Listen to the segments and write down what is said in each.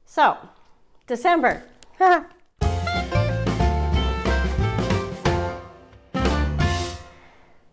So, December.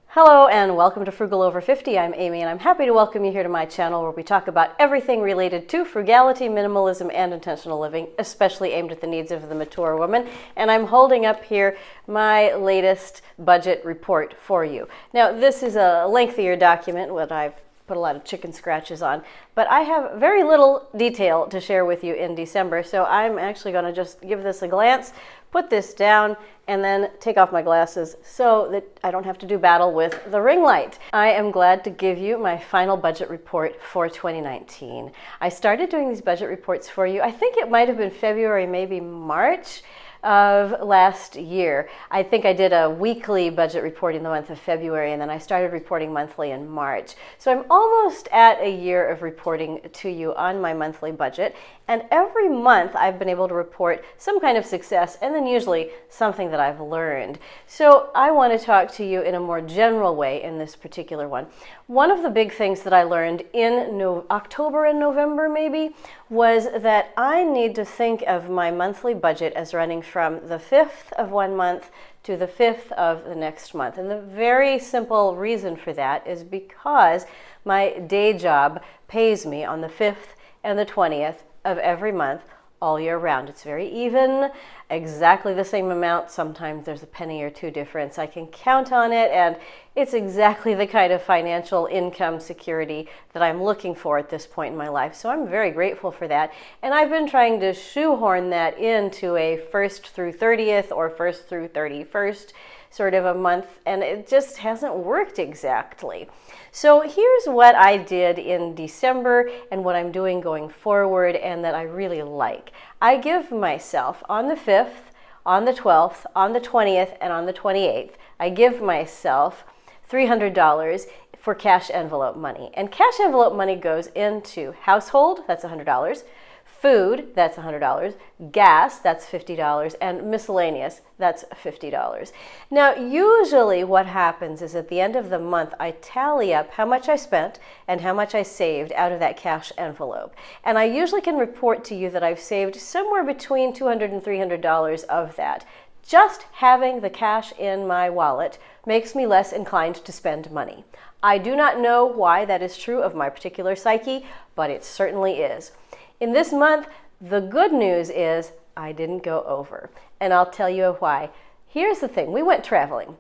Hello and welcome to Frugal Over 50. I'm Amy and I'm happy to welcome you here to my channel where we talk about everything related to frugality, minimalism, and intentional living, especially aimed at the needs of the mature woman. And I'm holding up here my latest budget report for you. Now, this is a lengthier document, what I've put a lot of chicken scratches on, but I have very little detail to share with you in December, so I'm actually going to just give this a glance, put this down, and then take off my glasses so that I don't have to do battle with the ring light. I am glad to give you my final budget report for 2019. I started doing these budget reports for you, I think it might have been February, maybe March of last year. I think I did a weekly budget report in the month of February, and then I started reporting monthly in March. So I'm almost at a year of reporting to you on my monthly budget, and every month I've been able to report some kind of success and then usually something that I've learned. So I want to talk to you in a more general way in this particular one. One of the big things that I learned in October and November maybe was that I need to think of my monthly budget as running from the 5th of one month to the 5th of the next month. And the very simple reason for that is because my day job pays me on the 5th and the 20th of every month all year round. It's very even, exactly the same amount. Sometimes there's a penny or two difference. I can count on it, and it's exactly the kind of financial income security that I'm looking for at this point in my life. So I'm very grateful for that. And I've been trying to shoehorn that into a 1st through 30th or 1st through 31st sort of a month, and it just hasn't worked exactly. So here's what I did in December and what I'm doing going forward and that I really like. I give myself on the 5th, on the 12th, on the 20th, and on the 28th, I give myself $300 for cash envelope money. And cash envelope money goes into household, that's $100, food, that's $100, gas, that's $50, and miscellaneous, that's $50. Now, usually what happens is at the end of the month, I tally up how much I spent and how much I saved out of that cash envelope. And I usually can report to you that I've saved somewhere between $200 and $300 of that. Just having the cash in my wallet makes me less inclined to spend money. I do not know why that is true of my particular psyche, but it certainly is. In this month, the good news is I didn't go over, and I'll tell you why. Here's the thing, we went traveling.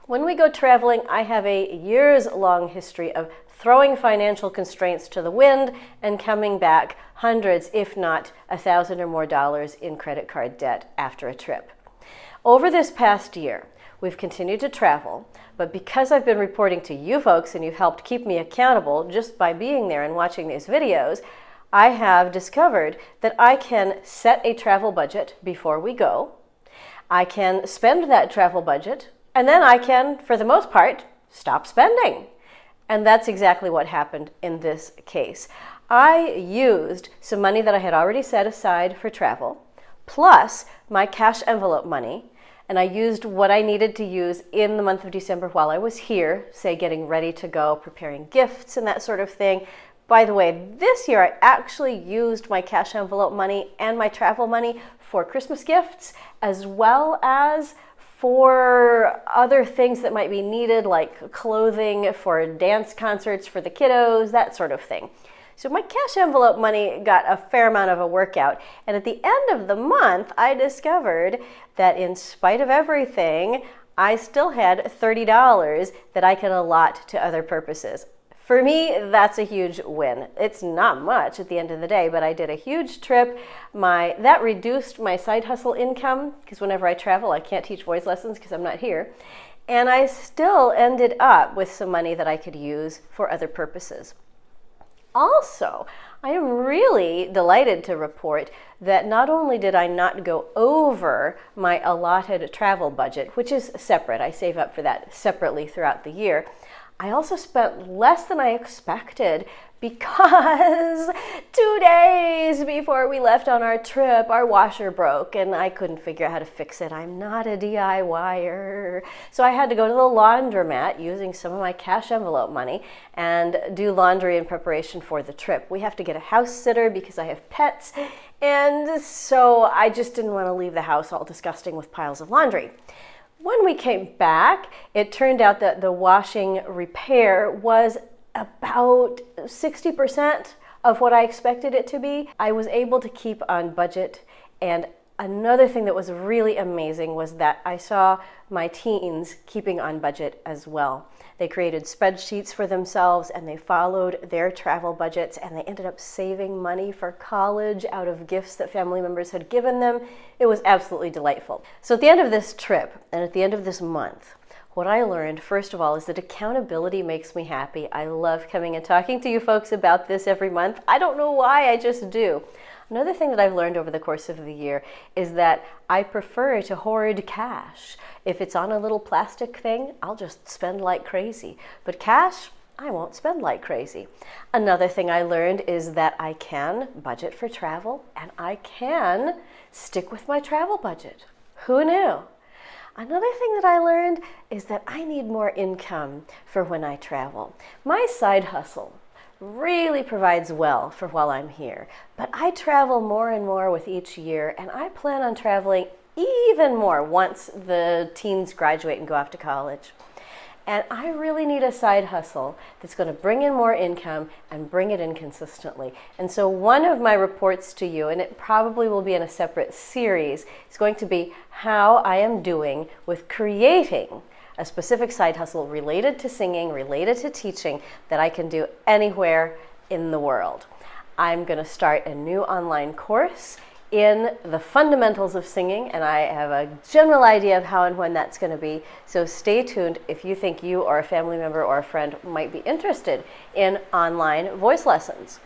When we go traveling, I have a years-long history of throwing financial constraints to the wind and coming back hundreds, if not $1,000 or more in credit card debt after a trip. Over this past year, we've continued to travel, but because I've been reporting to you folks and you've helped keep me accountable just by being there and watching these videos, I have discovered that I can set a travel budget before we go. I can spend that travel budget, and then I can, for the most part, stop spending. And that's exactly what happened in this case. I used some money that I had already set aside for travel, plus my cash envelope money, and I used what I needed to use in the month of December while I was here, say getting ready to go, preparing gifts and that sort of thing. By the way, this year I actually used my cash envelope money and my travel money for Christmas gifts, as well as for other things that might be needed, like clothing for dance concerts for the kiddos, that sort of thing. So my cash envelope money got a fair amount of a workout. And at the end of the month, I discovered that in spite of everything, I still had $30 that I could allot to other purposes. For me, that's a huge win. It's not much at the end of the day, but I did a huge trip. That reduced my side hustle income, because whenever I travel, I can't teach voice lessons because I'm not here. And I still ended up with some money that I could use for other purposes. Also, I am really delighted to report that not only did I not go over my allotted travel budget, which is separate, I save up for that separately throughout the year, I also spent less than I expected because 2 days before before we left on our trip, our washer broke and I couldn't figure out how to fix it. I'm not a DIYer. So I had to go to the laundromat using some of my cash envelope money and do laundry in preparation for the trip. We have to get a house sitter because I have pets, and so I just didn't want to leave the house all disgusting with piles of laundry. When we came back, it turned out that the washing repair was about 60% of what I expected it to be. I was able to keep on budget, and another thing that was really amazing was that I saw my teens keeping on budget as well. They created spreadsheets for themselves and they followed their travel budgets, and they ended up saving money for college out of gifts that family members had given them. It was absolutely delightful. So at the end of this trip and at the end of this month, what I learned, first of all, is that accountability makes me happy. I love coming and talking to you folks about this every month. I don't know why, I just do. Another thing that I've learned over the course of the year is that I prefer to hoard cash. If it's on a little plastic thing, I'll just spend like crazy. But cash, I won't spend like crazy. Another thing I learned is that I can budget for travel and I can stick with my travel budget. Who knew? Another thing that I learned is that I need more income for when I travel. My side hustle really provides well for while I'm here, but I travel more and more with each year, and I plan on traveling even more once the teens graduate and go off to college. And I really need a side hustle that's going to bring in more income and bring it in consistently. And so one of my reports to you, and it probably will be in a separate series, is going to be how I am doing with creating a specific side hustle related to singing, related to teaching, that I can do anywhere in the world. I'm going to start a new online course in the fundamentals of singing, and I have a general idea of how and when that's going to be. So stay tuned if you think you or a family member or a friend might be interested in online voice lessons.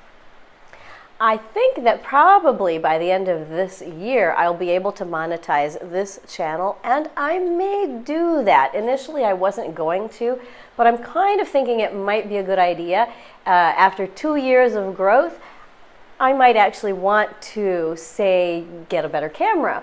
I think that probably by the end of this year, I'll be able to monetize this channel, and I may do that. Initially, I wasn't going to, but I'm kind of thinking it might be a good idea. After 2 years of growth, I might actually want to, say, get a better camera.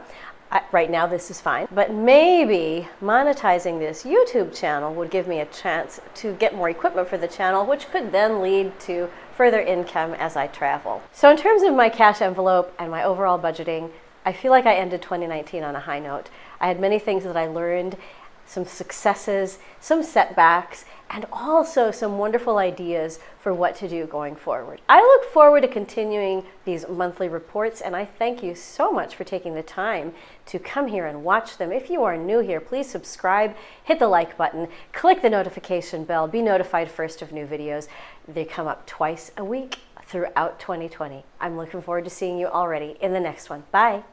Right now this is fine, but maybe monetizing this YouTube channel would give me a chance to get more equipment for the channel, which could then lead to further income as I travel. So in terms of my cash envelope and my overall budgeting, I feel like I ended 2019 on a high note. I had many things that I learned, some successes, some setbacks, and also some wonderful ideas for what to do going forward. I look forward to continuing these monthly reports, and I thank you so much for taking the time to come here and watch them. If you are new here, please subscribe, hit the like button, click the notification bell, be notified first of new videos. They come up twice a week throughout 2020. I'm looking forward to seeing you already in the next one. Bye.